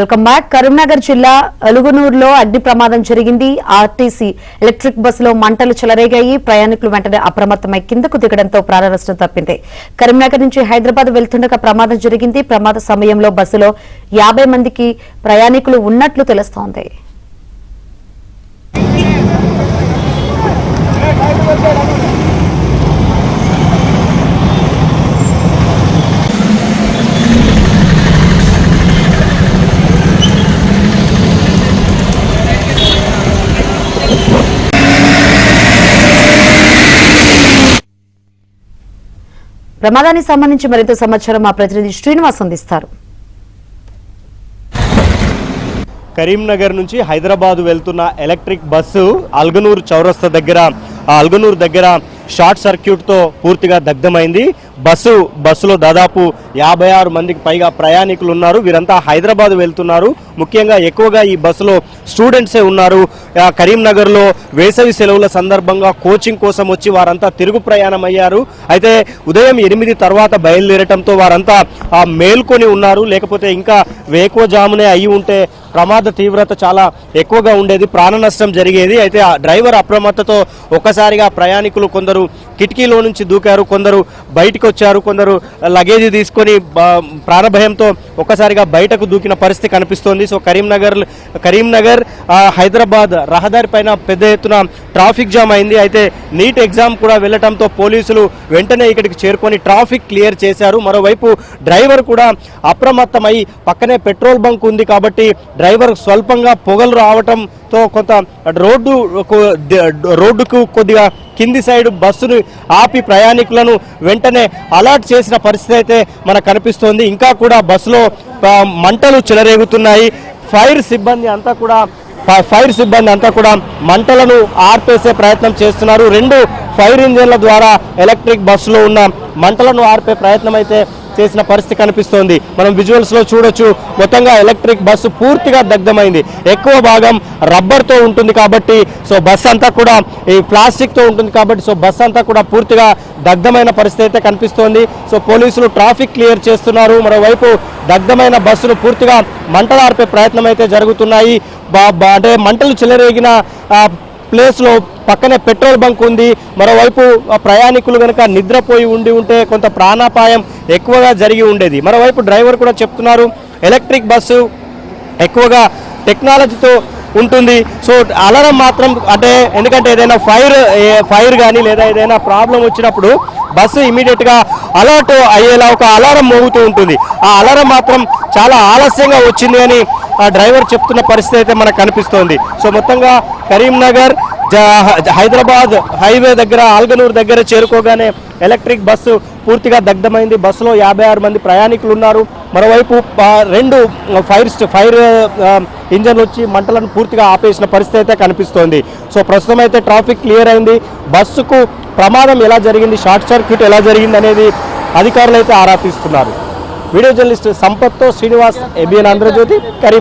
Welcome back. Karimnagar జిల్లా అలుగునూరులో అగ్ని ప్రమాదం జరిగింది. ఆర్టీసీ ఎలక్ట్రిక్ బస్సులో మంటలు చెలరేగాయి. ప్రయాణికులు వెంటనే అప్రమత్తమై కిందకు దిగడంతో ప్రాణనష్టం తప్పింది. కరీంనగర్ నుంచి హైదరాబాద్ వెళ్తుండగా ప్రమాదం జరిగింది. ప్రమాద సమయంలో బస్సులో 50 మందికి ప్రయాణికులు ఉన్నట్లు తెలుస్తోంది. ప్రమాదానికి సంబంధించి మరింత సమాచారం మా ప్రతినిధి శ్రీనివాస్ అందిస్తారు. కరీంనగర్ నుంచి హైదరాబాద్ వెళ్తున్న ఎలక్ట్రిక్ బస్సు అల్గనూరు చౌరస్తా దగ్గర షార్ట్ సర్క్యూట్తో పూర్తిగా దగ్ధమైంది. బస్సులో దాదాపు 56 మందికి పైగా ప్రయాణికులు ఉన్నారు. వీరంతా హైదరాబాద్ వెళ్తున్నారు. ముఖ్యంగా ఎక్కువగా ఈ బస్సులో స్టూడెంట్సే ఉన్నారు. కరీంనగర్లో వేసవి సెలవుల సందర్భంగా కోచింగ్ కోసం వచ్చి వారంతా తిరుగు ప్రయాణం అయ్యారు. అయితే ఉదయం 8 తర్వాత బయలుదేరటంతో వారంతా మేల్కొని ఉన్నారు. లేకపోతే ఇంకా వేకువజామునే అయి ఉంటే ప్రమాద తీవ్రత చాలా ఎక్కువగా ఉండేది, ప్రాణ నష్టం జరిగేది. అయితే ఆ డ్రైవర్ అప్రమత్తతో ఒక్కసారిగా ప్రయాణికులు కొందరు కిటికీలో నుంచి దూకారు, కొందరు బయటకు వచ్చారు, కొందరు లగేజ్ తీసుకొని ప్రాణభయంతో ఒక్కసారిగా బయటకు దూకిన పరిస్థితి కనిపిస్తోంది. సో కరీంనగర్ హైదరాబాద్ రహదారి పైన పెద్ద ఎత్తున ట్రాఫిక్ జామ్ అయింది. అయితే నీట్ ఎగ్జామ్ కూడా వెళ్లటంతో పోలీసులు వెంటనే ఇక్కడికి చేరుకొని ట్రాఫిక్ క్లియర్ చేశారు. మరోవైపు డ్రైవర్ కూడా అప్రమత్తమై పక్కనే పెట్రోల్ బంక్ ఉంది కాబట్టి డ్రైవర్ స్వల్పంగా పొగలు రావటంతో కొంత రోడ్డుకు కొద్దిగా కింది సైడ్ బస్సును ఆపి ప్రయాణికులను వెంటనే అలర్ట్ చేసిన పరిస్థితి అయితే మనకు కనిపిస్తోంది. ఇంకా కూడా బస్సులో మంటలు చెలరేగుతున్నాయి. ఫైర్ సిబ్బంది అంతా కూడా మంటలను ఆర్పేసే ప్రయత్నం చేస్తున్నారు. 2 ఫైర్ ఇంజన్ల ద్వారా ఎలక్ట్రిక్ బస్సులో ఉన్న మంటలను ఆర్పే ప్రయత్నం అయితే చేసిన పరిస్థితి కనిపిస్తోంది. మనం విజువల్స్ లో చూడొచ్చు. మొత్తంగా ఎలక్ట్రిక్ బస్సు పూర్తిగా దగ్ధమైంది. ఎక్కువ భాగం రబ్బర్ తో ఉంటుంది కాబట్టి బస్సు అంతా కూడా ఈ ప్లాస్టిక్ తో ఉంటుంది కాబట్టి బస్సు అంతా కూడా పూర్తిగా దగ్ధమైన పరిస్థితి అయితే కనిపిస్తోంది. పోలీసులు ట్రాఫిక్ క్లియర్ చేస్తున్నారు. మరోవైపు దగ్ధమైన బస్సును పూర్తిగా మంటలు ఆర్పే ప్రయత్నం అయితే జరుగుతున్నాయి. అంటే మంటలు చెలరేగిన ప్లేస్లో పక్కనే పెట్రోల్ బంక్ ఉంది. మరోవైపు ప్రయాణికులు కనుక నిద్రపోయి ఉంటే కొంత ప్రాణాపాయం ఎక్కువగా జరిగి ఉండేది. మరోవైపు డ్రైవర్ కూడా చెప్తున్నారు ఎలక్ట్రిక్ బస్సు ఎక్కువగా టెక్నాలజీతో ఉంటుంది. అలారం మాత్రం అంటే ఎందుకంటే ఏదైనా ఫైర్ కానీ లేదా ఏదైనా ప్రాబ్లం వచ్చినప్పుడు బస్సు ఇమీడియట్గా అలర్ట్ అయ్యేలా ఒక అలారం మోగుతూ ఉంటుంది. ఆ అలారం మాత్రం చాలా ఆలస్యంగా వచ్చింది అని ఆ డ్రైవర్ చెప్తున్న పరిస్థితి అయితే మనకు కనిపిస్తోంది. మొత్తంగా కరీంనగర్ హైదరాబాద్ హైవే దగ్గర అల్గనూరు దగ్గర చేరుకోగానే ఎలక్ట్రిక్ బస్సు పూర్తిగా దగ్ధమైంది. బస్సులో 56 మంది ప్రయాణికులు ఉన్నారు. మరోవైపు 2 ఫైర్ ఇంజన్లు వచ్చి మంటలను పూర్తిగా ఆపేసిన పరిస్థితి అయితే కనిపిస్తోంది. ప్రస్తుతం అయితే ట్రాఫిక్ క్లియర్ అయింది. బస్సుకు ప్రమాదం ఎలా జరిగింది, షార్ట్ సర్క్యూట్ ఎలా జరిగింది అనేది అధికారులు అయితే ఆరా తీస్తున్నారు. Video journalist సంపత్తో Srinivas, ABN Andhra Jyothi, Karim.